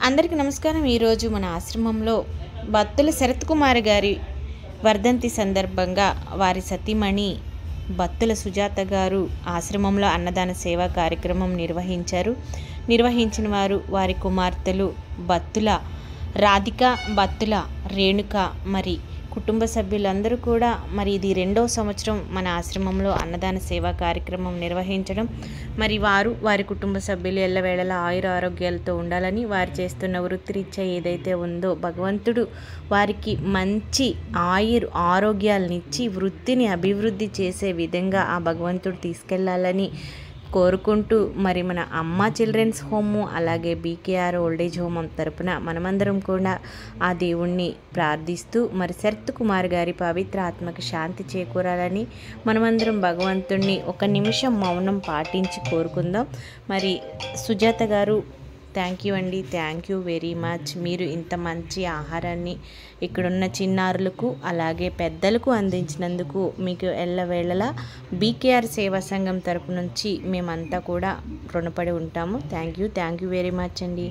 అందరికీ నమస్కారం। ఈరోజు మన ఆశ్రమంలో బత్తుల శరత్ కుమార్ గారి వర్ధంతి సందర్భంగా వారి సతీమణి బత్తుల సుజాత గారు ఆశ్రమంలో అన్నదాన సేవా కార్యక్రమం నిర్వహించిన వారు వారి కుమార్తెలు బత్తుల రాధిక, బత్తుల రేణుక మరి కుటుంబ సభ్యులందరూ కూడా మరి ఇది 2వ సంవత్సరం మన ఆశ్రమంలో అన్నదాన సేవా కార్యక్రమం నిర్వహించడం, మరి వారి కుటుంబ సభ్యులు ఎల్లవేళలా ఆయుర ఆరోగ్యాలతో ఉండాలని, వారు చేస్తున్న వృత్తిరీత్యా ఏదైతే ఉందో భగవంతుడు వారికి మంచి ఆరోగ్యాలనిచ్చి వృత్తిని అభివృద్ధి చేసే విధంగా ఆ భగవంతుడు తీసుకెళ్లాలని కోరుకుంటూ మరి మన అమ్మ చిల్డ్రన్స్ హోమ్ అలాగే బీకేఆర్ ఓల్డేజ్ హోమ్ తరపున మనమందరం కూడా ఆ దేవుణ్ణి ప్రార్థిస్తూ మరి శరత్ కుమార్ గారి పవిత్ర ఆత్మకి శాంతి చేకూరాలని మనమందరం భగవంతుణ్ణి ఒక నిమిషం మౌనం పాటించి కోరుకుందాం। మరి సుజాత గారు థ్యాంక్ యూ అండి, థ్యాంక్ యూ వెరీ మచ్। మీరు ఇంత మంచి ఆహారాన్ని ఇక్కడున్న చిన్నారులకు అలాగే పెద్దలకు అందించినందుకు మీకు ఎల్లవేళలా బీకేఆర్ సేవా సంఘం తరపు నుంచి మేమంతా కూడా రుణపడి ఉంటాము। థ్యాంక్ యూ వెరీ మచ్ అండి।